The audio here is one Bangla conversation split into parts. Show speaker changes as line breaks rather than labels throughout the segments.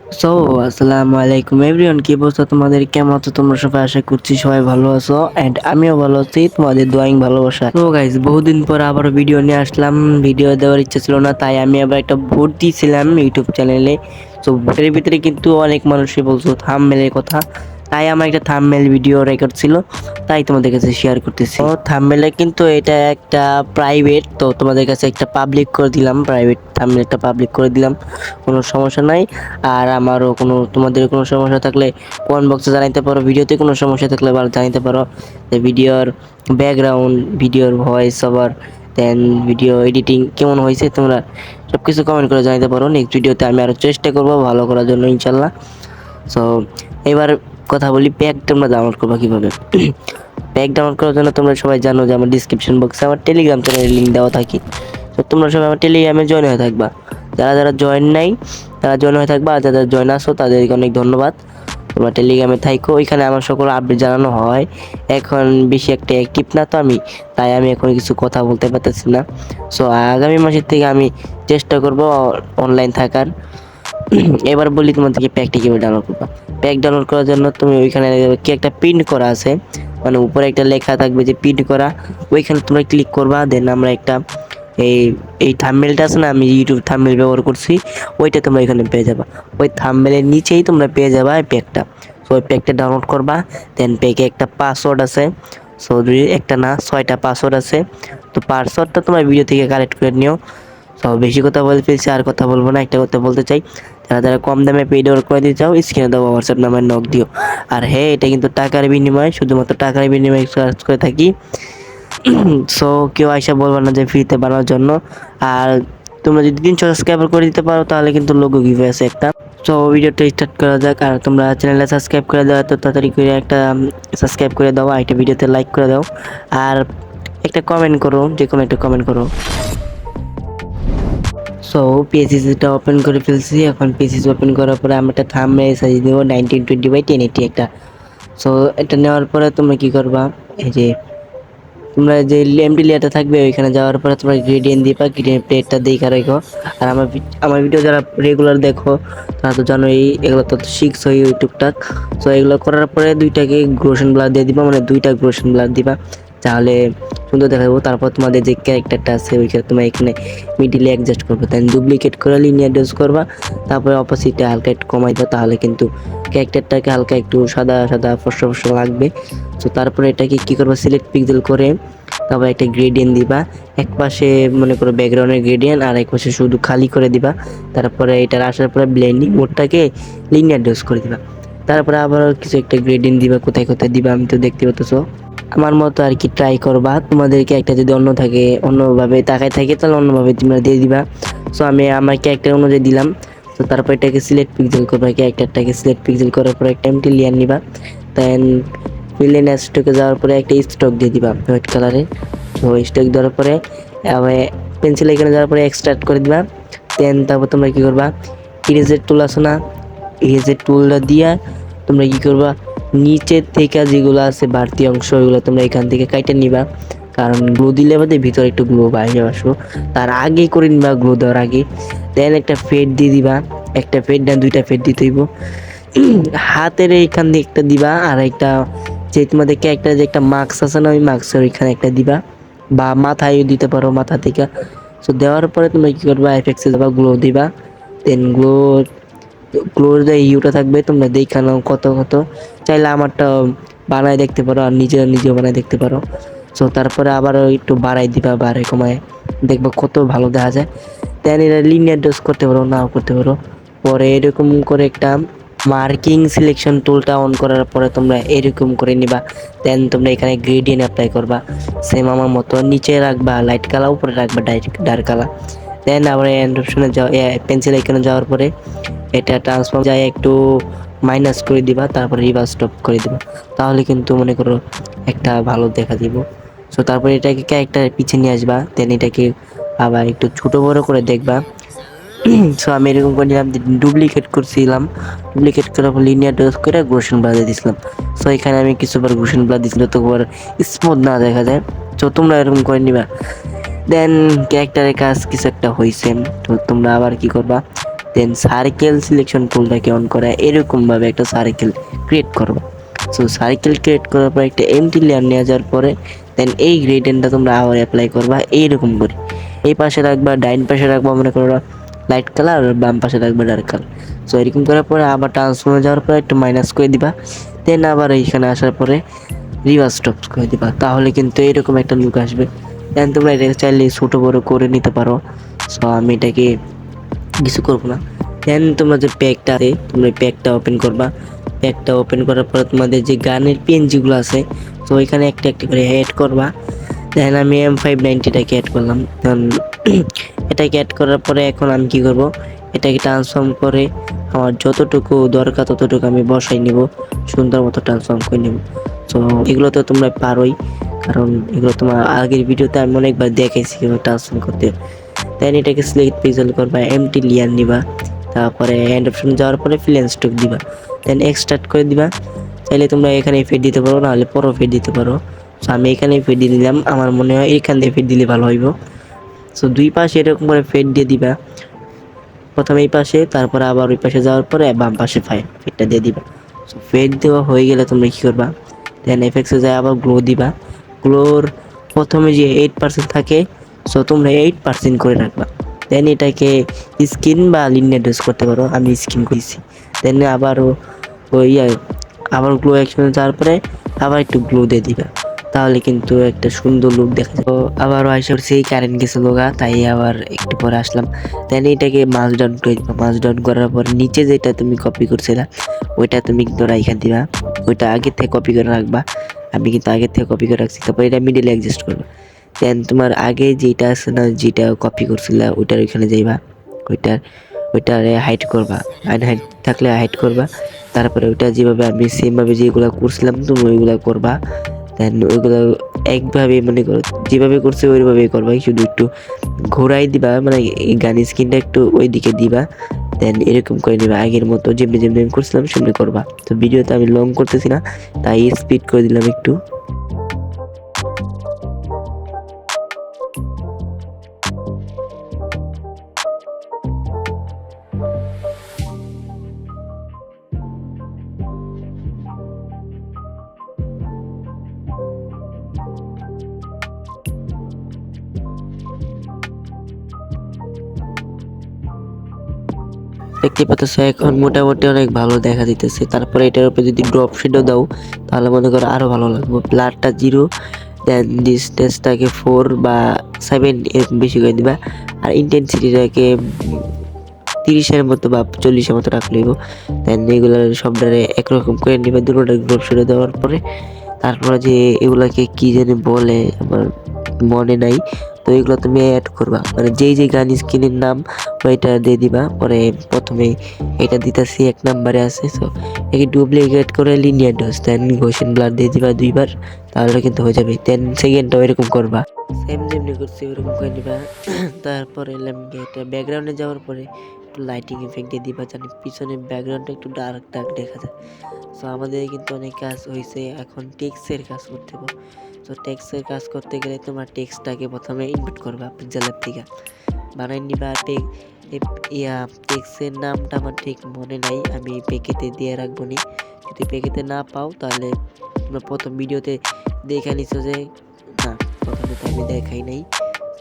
সো আসসালামু আলাইকুম এভরিওয়ান, কি অবস্থা তোমাদের? কেমন আছো তোমরা সবাই? আশা করছি সবাই ভালো আছো এন্ড আমিও ভালো আছি, তোমাদের দোয়াইং ভালোবাসা। তো গাইস, বহুদিন পর আবার ভিডিও নিয়ে আসলাম। ভিডিও দেওয়ার ইচ্ছা ছিল না, তাই আমি আবার একটা ভোট দিয়েছিলাম ইউটিউব চ্যানেলে। তো ভোটের ভিতরে কিন্তু অনেক মানুষই বলছো থাম্বনেলের কথা, তাই আমার একটা থাম্বনেল ভিডিও রেকর্ড ছিল, তাই তোমাদের কাছে শেয়ার করতেছি। তো থাম্বনেলে কিন্তু এটা একটা প্রাইভেট, তো তোমাদের কাছে একটা পাবলিক করে দিলাম, প্রাইভেট থাম্বনেলটা পাবলিক করে দিলাম, কোনো সমস্যা নাই। আর আমারও কোনো, তোমাদের কোনো সমস্যা থাকলে কমেন্ট বক্সে জানাইতে পারো, ভিডিওতে কোনো সমস্যা থাকলে আবার জানাইতে পারো। ভিডিওর ব্যাকগ্রাউন্ড, ভিডিওর ভয়েস ওভার, দেন ভিডিও এডিটিং কেমন হয়েছে তোমরা সব কিছু কমেন্ট করে জানাতে পারো। নেক্সট ভিডিওতে আমি আরও চেষ্টা করবো ভালো করার জন্য, ইনশাল্লাহ। সো এবার কথা বলি, প্যাক তোমরা ডাউনলোড করবা কীভাবে। প্যাক ডাউনলোড করার জন্য তোমরা সবাই জানো যে আমার ডিসক্রিপশন বক্সে আমার টেলিগ্রাম চ্যানেলের লিঙ্ক দেওয়া থাকে। তো তোমরা সবাই আমার টেলিগ্রামে জয়েন হয়ে থাকবা। যারা যারা জয়েন নাই তারা জয়েন হয়ে থাকবা, আর যারা জয়েন আসো তাদেরকে অনেক ধন্যবাদ। তোমরা টেলিগ্রামে থাইকো, ওইখানে আমার সকল আপডেট জানানো হয়। এখন বেশি একটা অ্যাক্টিভ না তো আমি, তাই আমি এখন কিছু কথা বলতে পারতেছি না। সো আগামী মাসের থেকে আমি চেষ্টা করব অনলাইন থাকার। এবার বলি তোমাদেরকে প্যাকটি কীভাবে ডাউনলোড করবা। প্যাক ডাউনলোড করার জন্য তুমি ওইখানে কি একটা প্রিন্ট করা আছে, মানে উপরে একটা লেখা থাকবে যে প্রিন্ট করা, ওইখানে তোমরা ক্লিক করবা। দেন আমরা একটা এই এই থাম্বনেলটা আছে না, আমি ইউটিউব থাম্বনেল ব্যবহার করছি, ওইটা তোমরা এখানে পেয়ে যাবা। ওই থাম্বনেলের নিচেই তোমরা পেয়ে যাবা এই প্যাকটা। সো ওই প্যাকটা ডাউনলোড করবা। দেন প্যাকে একটা পাসওয়ার্ড আছে, সো একটা না 6টা পাসওয়ার্ড আছে। তো পাসওয়ার্ডটা তোমরা ভিডিও থেকে কালেক্ট করে নিও। তো বেশি কথা বলে ফেলছি, আর কথা বলবো না, একটা কথা বলতে চাই। যারা যারা কম দামে পেইড অর্ডার করে দিতে চাও, স্ক্রিনে দেওয়া হোয়াটসঅ্যাপ নাম্বার নক দিও। আর হ্যাঁ, এটা কিন্তু টাকার বিনিময়ে, শুধুমাত্র টাকার বিনিময়ে কাজ করে থাকি। সো কেউ আইসা বলবে না যে ফ্রিতে বানানোর জন্য। আর তোমরা যদি 300 সাবস্ক্রাইবার করে দিতে পারো তাহলে কিন্তু লোগো গিভে আছে একটা। সো ভিডিওটা স্টার্ট করা যাক। আর তোমরা চ্যানেলে সাবস্ক্রাইব করে দাও, তো তাড়াতাড়ি করে একটা সাবস্ক্রাইব করে দাও, আর একটা ভিডিওতে লাইক করে দাও, আর একটা কমেন্ট করো, যে কোনো একটা কমেন্ট করো। সো পিএসসিটা ওপেন করে ফেলছি। এখন পিএসসি ওপেন করার পরে আমরা একটা থাম্বনেল সাজিয়ে দেবো 1920x1080 একটা। সো এটা নেওয়ার পরে তোমরা কি করবা, এই যে তোমরা যে এমডি লেয়ারটা থাকবে ওইখানে যাওয়ার পরে তোমরা গ্রেডিয়েন্ট দিবা, গ্রেডিয়েন্ট প্লেটটা দেখা রেখো। আর আমার ভিডিও যারা রেগুলার দেখো তারা তো জানো এগুলো তো শিখছো টুকটাক। সো এগুলো করার পরে দুইটাকে গ্রোশন ব্লার দিয়ে দিবা, মানে দুইটা গ্রোশন ব্লার দিবা, তাহলে সুন্দর দেখাবো। তারপর তোমাদের যে ক্যারেক্টারটা আছে ওইখানে তোমরা এখানে মিডিলে অ্যাডজাস্ট করবে, দেন ডুপ্লিকেট করে লিনিয়ার ডোজ করবা, তারপরে অপোজিটে হালকা একটু কমাই দাও, তাহলে কিন্তু ক্যারেক্টারটাকে হালকা একটু সাদা সাদা ফর্সা ফর্সা লাগবে। তো তারপরে এটাকে কি করবা, সিলেক্ট পিক্সেল করে তারপর একটা গ্রেডিয়েন্ট দিবা। এক পাশে মনে করো ব্যাকগ্রাউন্ডের গ্রেডিয়েন্ট, আর এক পাশে শুধু খালি করে দিবা। তারপরে এটার আসার পরে ব্লেন্ডিং মোডটাকে লিনিয়ার ডোজ করে দিবা। তারপরে আবার কিছু একটা গ্রেডিয়েন্ট দিবা, কোথায় কোথায় দিবা আমি তো দেখতে পাচ্ছো। আমার মতো আর কি ট্রাই করবা। তোমাদেরকে একটা যদি অন্য থাকে, অন্যভাবে তাকায় থাকে, তাহলে অন্যভাবে তোমরা দিয়ে দিবা। সো আমি আমার ক্যারেক্টার অনুযায়ী দিলাম। তো তারপর এটাকে সিলেক্ট পিক্সেল করবা, ক্যারেক্টারটাকে সিলেক্ট পিক্সেল করার পর একটা এমটি লেয়ার নিবা। দেন ভিলেন স্টকে যাওয়ার পরে একটা স্টক দিয়ে দিবা হোয়াইট কালারের। তো স্টক দেওয়ার পরে পেন্সিল এখানে যাওয়ার পরে এক্সট্রাক্ট করে দিবা। দেন তারপর তোমরা কী করবা, ইরেজের টুল আসো না, ইরেজের টুলটা দিয়া তোমরা কী করবা, নিচের থেকে যেগুলো আছে বাড়তি অংশ ওইগুলো তোমরা এখান থেকে কাইটে নিবা, কারণ গ্লো দিলে বাদে ভিতরে একটু গ্লো বাইরে আসো, তার আগে করে নিবা, গ্লো দেওয়ার আগে। দেন একটা ফেড দিয়ে দিবা, একটা ফেড না দুইটা ফেড দিতে হইব। হাতের এইখান দিয়ে একটা দিবা, আর একটা যে তোমাদের ক্যারেক্টার যে একটা মাস্ক আছে না, ওই মাস্কের ওইখানে একটা দিবা, বা মাথায়ও দিতে পারো, মাথা থেকে। সো দেওয়ার পরে তুমি কী করবা, এফেক্টসে যাবা, গ্লো দিবা। দেন গ্লোর যে ইউটা থাকবে তোমরা দেখে নাও কত কত, চাইলে আমারটা বানায় দেখতে পারো, আর নিজেও বানায় দেখতে পারো। সো তারপরে আবারও একটু বাড়াই দিবা, বাড়াই কমায় দেখবো কত ভালো দেখা যায়। দেন এটা লিনিয়ার ডোজ করতে পারো, নাও করতে পারো। পরে এরকম করে একটা মার্কিং সিলেকশন টুলটা অন করার পরে তোমরা এরকম করে নিবা। দেন তোমরা এখানে গ্রেডিয়েন্ট অ্যাপ্লাই করবা, সেম আমার মতো নিচে রাখবা লাইট কালার, উপরে রাখবা ডার্ক কালার। দেন আবার এন্ড অপশনে যাও, পেন্সিল এখানে যাওয়ার পরে এটা ট্রান্সফর্ম যায় একটু মাইনাস করে দিবা, তারপরে রিভার্স স্টপ করে দিবা, তাহলে কিন্তু মনে করো একটা ভালো দেখা দিব। সো তারপরে এটাকে ক্যারেক্টারের পিছিয়ে নিয়ে আসবা, দেন এটাকে আবার একটু ছোট বড় করে দেখবা। সো আমি এরকম করে নিলাম, ডুপ্লিকেট করছিলাম, ডুপ্লিকেট করার পর লিনিয়ার ডোজ করে গ্রোশন ব্লার দিয়েছিলাম। সো এখানে আমি কিছুবার গ্রোশন ব্লার দিয়েছিল, তো স্মুথ না দেখা যায়। তো তোমরা এরকম করে নিবা। দেন ক্যারেক্টারের কাজ কিছু একটা হয়েছে, তো তোমরা আবার কি করবা, দেন সার্কেল সিলেকশন টুলটাকে অন করা, এরকমভাবে একটা সার্কেল ক্রিয়েট করবো। সো সার্কেল ক্রিয়েট করার পর একটা এমটি লেয়ার নিয়ে যাওয়ার পরে দেন এই গ্রেডিয়েন্টটা তোমরা আবার অ্যাপ্লাই করবা এইরকম করে। এই পাশে রাখবা, ডাইন পাশে রাখবা মনে করো লাইট কালার, আর বাম পাশে রাখবা ডার্ক কালার। সো এরকম করার পরে আবার ট্রান্সফর্মে যাওয়ার পরে একটু মাইনাস করে দিবা, দেন আবার এইখানে আসার পরে রিভার্স স্টপ করে দিবা, তাহলে কিন্তু এরকম একটা লুক আসবে। দেন তোমরা এটাকে চাইলে ছোটো বড়ো করে নিতে পারো। সো আমি এটাকে কিছু করবো না। দেন তোমরা যে প্যাকটা আছে তোমরা প্যাকটা ওপেন করবা। প্যাকটা ওপেন করার পরে তোমাদের যে গানের পিএনজিগুলো আছে তো ওইখানে একটা একটা করে অ্যাড করবা। দেন আমি M590টাকে অ্যাড করলাম। দেন এটাকে অ্যাড করার পরে এখন আমি কি করব, এটাকে ট্রান্সফর্ম করে আমার যতটুকু দরকার ততটুকু আমি বসাই নিব, সুন্দর মতো ট্রান্সফর্ম করে নেব। তো এগুলো তো তোমরা পারোই, কারণ এগুলো তোমার আগের ভিডিওতে আমি অনেকবার দেখাইছি কীভাবে ট্রান্সফর্ম করতে। দেন এটাকে সিলেক্ট পিক্সেল করবা, এমটি লেয়ার নিবা, তারপরে এন্ড অপশন যাওয়ার পরে ফিল এন্ড স্ট্রোক দিবা, দেন এক্সট্রাক্ট করে দিবা। চাইলে তোমরা এখানে ফেড দিতে পারো, নাহলে পরও ফেড দিতে পারো। সো আমি এখানে ফেড দিয়ে দিলাম, আমার মনে হয় এখান দিয়ে ফেড দিলে ভালো হইব। সো দুই পাশে এরকম করে ফেড দিয়ে দিবা, প্রথমে এই পাশে, তারপরে আবার ওই পাশে যাওয়ার পরে বাম পাশে ফেডটা দিয়ে দিবা। সো ফেড দেওয়া হয়ে গেলে তোমরা কী করবা, দেন এফেক্টসে যায় আবার গ্লো দিবা। গ্লোর প্রথমে যে 8% থাকে সো তোমরা 8% করে রাখবা। দেন এটাকে স্কিন বা লিনিয়ার ড্রেস করতে পারো, আমি স্কিন করেছি। দেন আবারও ওই আবার গ্লো অ্যাকশনে যাওয়ার পরে আবার একটু গ্লো দিয়ে দিবা, তাহলে কিন্তু একটা সুন্দর লুক দেখা যায়। তো আবারও আইসা সেই কারেন্ট গেছে লোগা, তাই আবার একটু পরে আসলাম। দেন এটাকে মাস ডাউন করে দিবা। মাস ডাউন করার পর নিচে যেটা তুমি কপি করছিলা ওইটা তুমি কিন্তু রাইখা দিবা, ওইটা আগে থেকে কপি করে রাখবা। আমি কিন্তু আগে থেকে কপি করে রাখছি, তারপর এটা মিডিলে অ্যাডজাস্ট করবা। দেন তোমার আগে যেটা আছে না, যেটা কপি করছিলা ওইটার ওইখানে যাইবা, ওইটারে হাইড করবা, হাইড থাকলে হাইড করবা। তারপরে ওইটা যেভাবে আমি সেমভাবে যেগুলো করছিলাম তুমি ওইগুলো করবা। দেন ওইগুলো একভাবে মনে করো যেভাবে করছে ওইভাবেই করবা, শুধু একটু ঘোরাই দিবা, মানে গান স্ক্রিনটা একটু ওই দিকে দিবা। দেন এরকম করে নিবা, আগের মতো যেমনি যেমনি আমি করছিলাম সেমনি করবা। তো ভিডিওতে আমি লং করতেছি না, তাই স্পিড করে দিলাম একটু। দেখতে পাচ্ছ এখন মোটামুটি অনেক ভালো দেখা দিতেছে। তারপরে এটার উপরে যদি ড্রপ শেডও দাও তাহলে মনে করো আরো ভালো লাগবে। ব্লারটা 0, দেন ডিস্টেন্সটাকে 4 বা 7 এরকম বেশি করে দিবা, আর ইন্টেন্সিটিটাকে 30-এর মতো বা 40-এর মতো রাখলেই। দেন এগুলো সবটারে একরকম করে নিবা দুটোটা ড্রপ শেডও দেওয়ার পরে। তারপরে যে এগুলাকে কি জানি বলে আমার মনে নাই, তো এগুলো তুমি অ্যাড করবা, মানে যেই যে গান স্ক্রিনের নাম ওইটা দিয়ে দিবা। পরে প্রথমে এটা দিতেছি 1 নম্বরে আছে, সো একে ডুপ্লিকেট করে লিনিয়ার ডস, দেন গোশন ব্লার দিয়ে দিবা 2বার, তাহলে কিন্তু হয়ে যাবে। দেন সেকেন্ডটাও এরকম করবা, সেম যেমনি করছি ওরকম করে নিবা। তারপরে এটা ব্যাকগ্রাউন্ডে যাওয়ার পরে একটু লাইটিং ইফেক্ট দিয়ে দিবা, জানি পিছনে ব্যাকগ্রাউন্ডটা একটু ডার্ক ডার্ক দেখা যায়। সো আমাদের কিন্তু অনেক কাজ হয়েছে, এখন টেক্সটের কাজ করতে হবে। তো টেক্সটের কাজ করতে গেলে তোমার টেক্সটটাকে প্রথমে ইনপুট করবা পিক্সেল অ্যাপ থেকে বানাই নিবা। টেক্সটের নামটা আমার ঠিক মনে নাই, আমি পেকেতে দিয়ে রাখবো নি। যদি পেকেতে না পাও তাহলে তোমরা প্রথম ভিডিওতে দেখে নিছো যে না, প্রথমে তো আমি দেখাই নাই,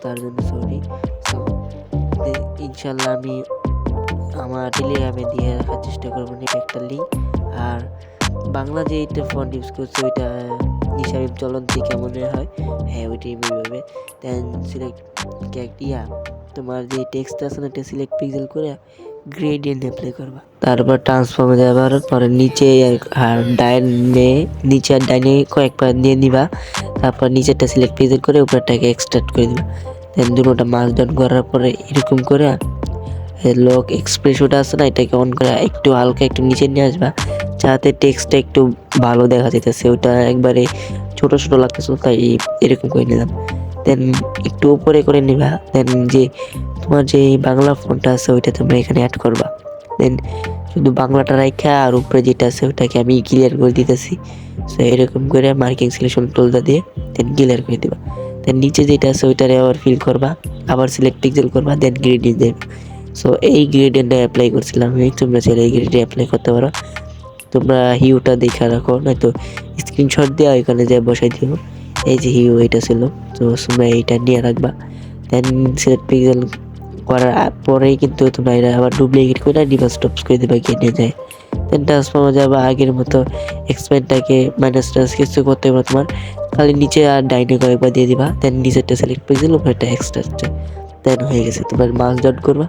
তার জন্য সরি। সো ইনশাল্লাহ আমি আমার টেলিগ্রামে দিয়ে রাখার চেষ্টা করবো একটা লিঙ্ক। আর বাংলা যে এটা ফন্ট ইউজ করছে ওইটা হিসাবে চলন্তি কেমন হয়, হ্যাঁ ওইটাই এইভাবে। দেন সিলেক্ট তোমার যে টেক্সট আছে না, এটা সিলেক্ট পিক্সেল করে গ্রেডিয়েন্ট অ্যাপ্লাই করবা। তারপর ট্রান্সফর্মে যাবার পরে নিচে আর ডাইনে, নিচে আর ডাইনে কয়েকবার নিয়ে নিবা। তারপর নিচেরটা সিলেক্ট পিক্সেল করে উপরটাকে এক্সট্রাক্ট করে দিবা। দেন দুটোটা মার্ক ডাউন করার পরে এরকম করে লক এক্সপ্রেশনটা আছে না, এটাকে অন করে একটু হালকা একটু নিচে নিয়ে আসবা, যাতে টেক্সটটা একটু ভালো দেখা যাইতেছে। ওটা একবারে ছোট ছোট লাগতেছে, তাই এরকম করে নিলাম। দেন একটু উপরে করে নিবা। দেন যে তোমার যে বাংলা ফন্টটা আছে ওইটা তোমরা এখানে অ্যাড করবা। দেন শুধু বাংলাটা রাখা আর উপরে যেটা আছে ওটাকে আমি ক্লিয়ার করে দিতেছি। সো এরকম করে মার্কিং সিলেকশন টুলটা দিয়ে দেন ক্লিয়ার করে দিবা। দেন নিচে যেটা আছে ওইটারে আবার ফিল করবা, আবার সিলেক্ট পিক্সেল করবা, দেন গ্রেডিয়েন্ট দেবে। সো এই গ্রেডিয়েন্টে অ্যাপ্লাই করছিলাম আমি, তোমরা চাইলে এই গ্রেডিয়েন্টে অ্যাপ্লাই করতে পারো। তোমরা হিউটা দেখে রাখো, নয়তো স্ক্রিনশট দিয়ে এখানে যে বসাই দিও। এই যে হিউ এটা ছিল, তো তোমরা এইটা নিয়ে রাখবা। দেন সিলেক্ট পিক্সেল করার পরেই কিন্তু তোমরা এটা আবার ডুপ্লিকেট করে ডিভাইস টপস করে দেবে কেটে যায়। দেন ট্রান্সফর্মে যাবা, আগের মতো এক্সপ্যান্ডটাকে মাইনাস টাস কিছু করতে হবে তোমার, খালি নিচে আর ডাইনে কয়েকবার দিয়ে দিবা। দেন নিচেরটা সিলেক্ট পিক্সেল, উপরেরটা এক্সট্রা, দেন হয়ে গেছে। তোমার মাউস ডাউন করবা,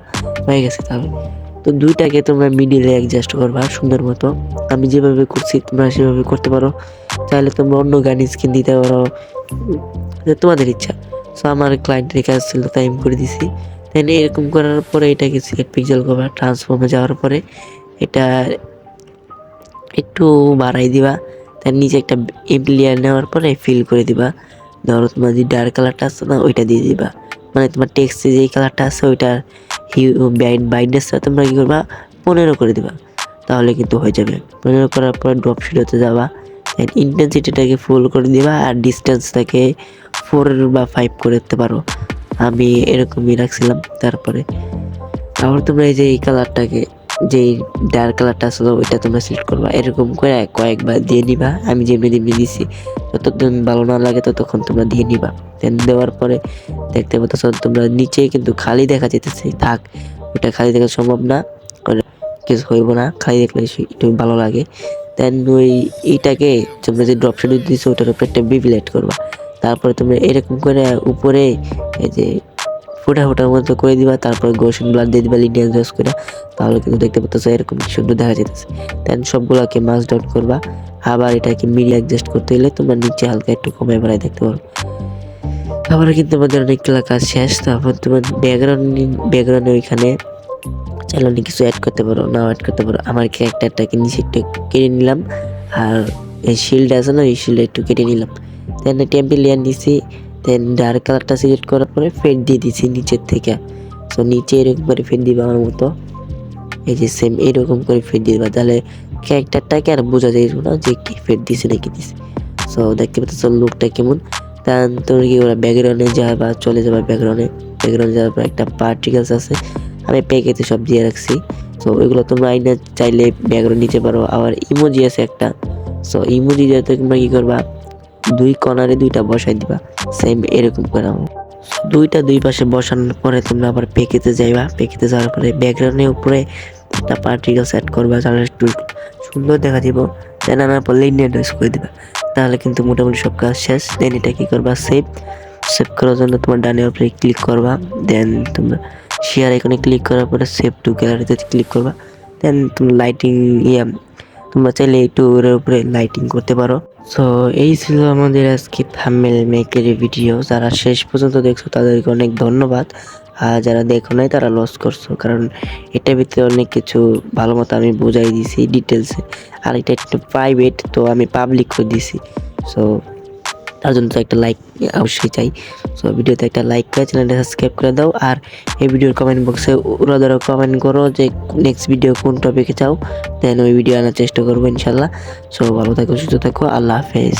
হয়ে গেছে। তাহলে তো দুইটাকে তোমরা মিডিলে অ্যাডজাস্ট করবা সুন্দর মতো। আমি যেভাবে করছি তোমরা সেভাবে করতে পারো, চাইলে তোমরা অন্য গান স্কিন দিতে পারো, তোমাদের ইচ্ছা। সো আমার ক্লায়েন্টের কাজ ছিল তাই আমি করে দিছি। দেন এরকম করার পরে এটাকে সিলেক্ট পিক্সেল করবা, ট্রান্সফর্মে যাওয়ার পরে এটা একটু বাড়াই দিবা। তার নিচে একটা এমপ্লিয়ার নেওয়ার পরে ফিল করে দিবা। ধরো তোমার যে ডার্ক কালারটা আছে না, ওইটা দিয়ে দিবা। মানে তোমার টেক্সটে যেই কালারটা আছে ওইটার ব্রাইটনেসটা তোমরা কী করবা, 15 করে দিবা, তাহলে কিন্তু হয়ে যাবে। 15 করার পর ড্রপ শিডোতে যাবা, ইন্টেন্সিটিটাকে ফুল করে দিবা, আর ডিস্টেন্সটাকে 4 বা 5 করে দিতে পারো। আমি এরকমই রাখছিলাম। তারপর তোমরা এই যে এই কালারটাকে, যেই ডার্ক কালারটা আসলে ওইটা তোমরা সিলেক্ট করবা, এরকম করে কয়েকবার দিয়ে নিবা। আমি যেমনি দিছি, যতক্ষণ ভালো না লাগে ততক্ষণ তোমরা দিয়ে নিবা। দেন দেওয়ার পরে দেখতে পাচ্ছ তোমরা নিচে কিন্তু খালি দেখা যেতেছে, থাক, ওটা খালি দেখা সম্ভব না, কিছু হইব না, খালি দেখলে একটু ভালো লাগে। দেন এইটাকে তোমরা যে ড্রপ শেডো দিয়েছো ওটার উপরে একটা বিভি লাইট করবা। তারপরে তোমরা এরকম করে উপরে এই যে ফোটার মতো করে দিবা, তারপর গোশন ব্লাড দিয়ে দিবা লিনিয়ার জয়েস করে, তাহলে কিন্তু দেখতে পাচ্ছ এরকম সুন্দর দেখা যেতেছে। দেন সবগুলোকে মাস ডাউন করবা। আবার এটাকে মিডি অ্যাডজাস্ট করতে হলে তোমরা নিচে হালকা একটু কমে বাড়াই দেখতে পারো। আবার কিন্তু আমাদের অনেকগুলো কাজ শেষ। তারপর তোমার ব্যাকগ্রাউন্ডে ওইখানে চাইলে অনেক কিছু অ্যাড করতে পারো, নাও অ্যাড করতে পারো। আমার ক্যারেক্টারটাকে নিচে একটু কেটে নিলাম, আর এই শিল্ড আছে না, এই শিল্ড একটু কেটে নিলাম। দেন টেম্পল লেয়ার নিছি, দেন ডার্ক কালারটা সিলেক্ট করার পরে ফেড দিয়ে দিছি নিচের থেকে। সো নিচে এরকম করে ফেড দিবা আমার মতো, এই যে সেম এরকম করে ফেড দিবা, তাহলে ক্যারেক্টারটাকে আর বোঝা যায় না যে কি ফেড দিছে নাকি দিছে। সো দেখতে পাচ্ছ লুকটা কেমন। দেন তুমি কি করে ব্যাকগ্রাউন্ডে যাবা, চলে যাবা ব্যাকগ্রাউন্ডে যাওয়ার পর একটা পার্টিকেলস আছে, আমি প্যাকেতে সব দিয়ে রাখছি। সো ওইগুলো তোমরা আইনা চাইলে ব্যাকগ্রাউন্ড নিতে পারো। আবার ইমোজি আছে একটা, সো ইমোজি দিয়ে তোমরা কি করবা, দুই কর্নারে দুইটা বসাই দিবা, সেম এরকম করে। দুইটা দুই পাশে বসানোর পরে তোমরা আবার পেকেতে যাইবা, পেকেতে যাওয়ার পরে ব্যাকগ্রাউন্ডের উপরে একটা পার্টিকেল সেট করবা, তাহলে একটু সুন্দর দেখা দিব। দেন আনার পর লিনিয়ার জয়েস করে দিবা, তাহলে কিন্তু মোটামুটি সব কাজ শেষ। দেন এটা কি করবা, সেভ করার জন্য তোমার ডানের উপরে ক্লিক করবা। দেন তোমরা শেয়ার আইকনে ক্লিক করার পরে সেভ টু গ্যালারিতে ক্লিক করবা। দেন তুমি লাইটিং তোমরা চাইলে একটু ওর উপরে লাইটিং করতে পারো। সো এই ছিল আমাদের আজকে থাম্বনেল মেকের ভিডিও। যারা শেষ পর্যন্ত দেখছো তাদেরকে অনেক ধন্যবাদ, আর যারা দেখো নাই তারা লস করছো, কারণ এটার ভিতরে অনেক কিছু ভালো মতো আমি বোঝাই দিছি ডিটেলসে। আর এটা একটু প্রাইভেট, তো আমি পাবলিক করে দিছি। সো তার জন্য তো একটা লাইক অবশ্যই চাই। সো ভিডিওতে একটা লাইক করে চ্যানেলটা সাবস্ক্রাইব করে দাও। আর এই ভিডিওর কমেন্ট বক্সে ওরা ধরো কমেন্ট করো যে নেক্সট ভিডিও কোন টপিকে চাও, দেন ওই ভিডিও আনার চেষ্টা করবো ইনশাল্লাহ। সো ভালো থাকো, সুস্থ থাকো, আল্লাহ হাফেজ।